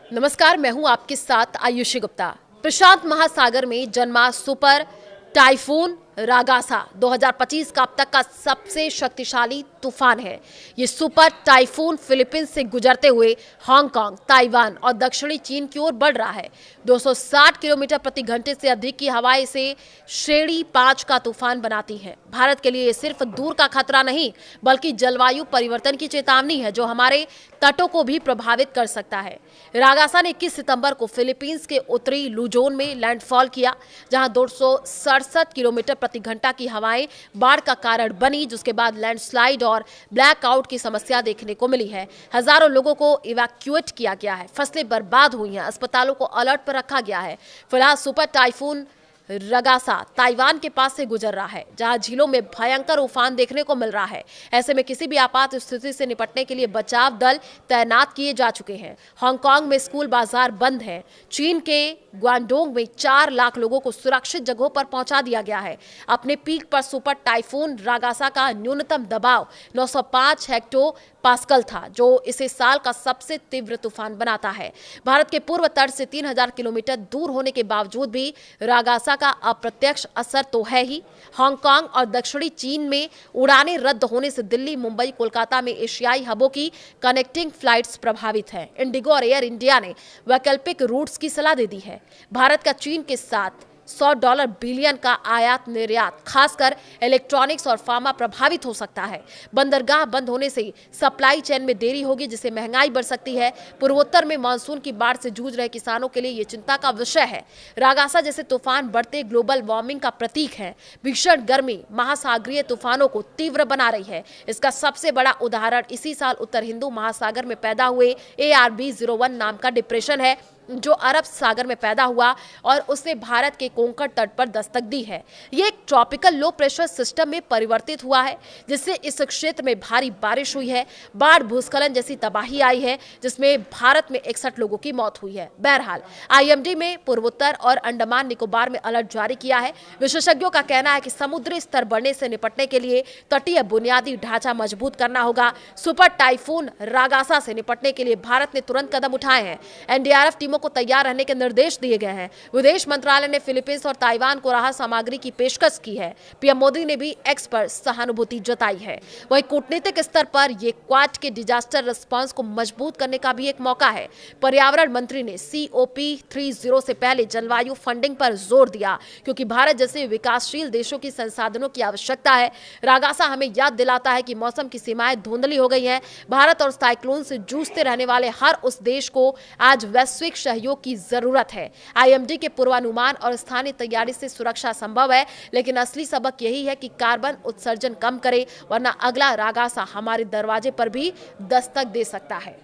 नमस्कार, मैं हूं आपके साथ आयुषी गुप्ता। प्रशांत महासागर में जन्मा सुपर टाइफून रागासा 2025 का अब तक का सबसे शक्तिशाली तूफान है। ये सुपर टाइफून फिलीपींस से गुजरते हुए हांगकांग, ताइवान और दक्षिणी चीन की ओर बढ़ रहा है। 260 किलोमीटर प्रति घंटे से अधिक की हवाएं इसे श्रेणी 5 का तूफान बनाती हैं। भारत के लिए ये सिर्फ दूर का खतरा नहीं, बल्कि जलवायु परिवर्तन की चेतावनी है, जो हमारे तटों को भी प्रभावित कर सकता है। रागासा ने 21 सितंबर को फिलीपींस के उत्तरी लुजोन में लैंडफॉल किया, जहां 267 किलोमीटर प्रति घंटा की हवाएं बाढ़ का कारण बनी, जिसके बाद लैंडस्लाइड और ब्लैकआउट की समस्या देखने को मिली है। हजारों लोगों को इवैक्यूएट किया गया है, फसलें बर्बाद हुई हैं, अस्पतालों को अलर्ट पर रखा गया है। फिलहाल सुपर टाइफून रगासा ताइवान के पास से गुजर रहा है, जहां झीलों में भयंकर उफान देखने को मिल रहा है। ऐसे में किसी भी आपात स्थिति से निपटने के लिए बचाव दल तैनात किए जा चुके हैं। हांगकांग में स्कूल बाजार बंद हैं। चीन के ग्वांडोंग में 4 लाख लोगों को सुरक्षित जगहों पर पहुंचा दिया गया है। अपने पीक पर सुपर टाइफून रागासा का न्यूनतम दबाव 905 हेक्टो पास्कल था, जो इसे साल का सबसे तीव्र तूफान बनाता है। भारत के पूर्व तट से 3000 किलोमीटर दूर होने के बावजूद भी रागासा का अप्रत्यक्ष असर तो है ही। हांगकांग और दक्षिणी चीन में उड़ानें रद्द होने से दिल्ली, मुंबई, कोलकाता में एशियाई हबों की कनेक्टिंग फ्लाइट्स प्रभावित हैं। इंडिगो और एयर इंडिया ने वैकल्पिक रूट्स की सलाह दे दी है। भारत का चीन के साथ $100 बिलियन का आयात निर्यात, खासकर इलेक्ट्रॉनिक्स और फार्मा, प्रभावित हो सकता है। बंदरगाह बंद होने से सप्लाई चेन में देरी होगी, जिससे महंगाई बढ़ सकती है। पूर्वोत्तर में मानसून की बाढ़ से जूझ रहे किसानों के लिए ये चिंता का विषय है। रागासा जैसे तूफान बढ़ते ग्लोबल वार्मिंग का प्रतीक है। भीषण गर्मी महासागरीय तूफानों को तीव्र बना रही है। इसका सबसे बड़ा उदाहरण इसी साल उत्तर हिंदू महासागर में पैदा हुए ARB01 नाम का डिप्रेशन है, जो अरब सागर में पैदा हुआ और उसने भारत के कोंकण तट पर दस्तक दी है। ये एक ट्रॉपिकल लो प्रेशर सिस्टम में परिवर्तित हुआ है, जिससे इस क्षेत्र में भारी बारिश हुई है। बाढ़, भूस्खलन जैसी तबाही आई है, जिसमें भारत में 61 लोगों की मौत हुई है। बहरहाल IMD में पूर्वोत्तर और अंडमान निकोबार में अलर्ट जारी किया है। विशेषज्ञों का कहना है कि समुद्री स्तर बढ़ने से निपटने के लिए तटीय बुनियादी ढांचा मजबूत करना होगा। सुपर टाइफून रागासा से निपटने के लिए भारत ने तुरंत कदम उठाए हैं। NDRF टीमों को तैयार रहने के निर्देश दिए गए हैं। विदेश मंत्रालय ने फिलीपींस और ताइवान को राहत सामग्री की पेशकश की है। PM मोदी ने भी एक्स पर सहानुभूति जताई है। वहीं कूटनीतिक स्तर पर यह क्वाड के डिजास्टर रिस्पांस को मजबूत करने का भी एक मौका है। पर्यावरण मंत्री ने COP30 से पहले जलवायु फंडिंग पर जोर दिया, क्योंकि भारत जैसे विकासशील देशों की संसाधनों की आवश्यकता है। रागासा हमें याद दिलाता है कि मौसम की सीमाएं धुंधली हो गई हैं। भारत और साइक्लोन से जूझते रहने वाले हर उस देश को आज वैश्विक सहयोग की जरूरत है। IMD के पूर्वानुमान और स्थानीय तैयारी से सुरक्षा संभव है, लेकिन असली सबक यही है कि कार्बन उत्सर्जन कम करें, वरना अगला रागासा हमारे दरवाजे पर भी दस्तक दे सकता है।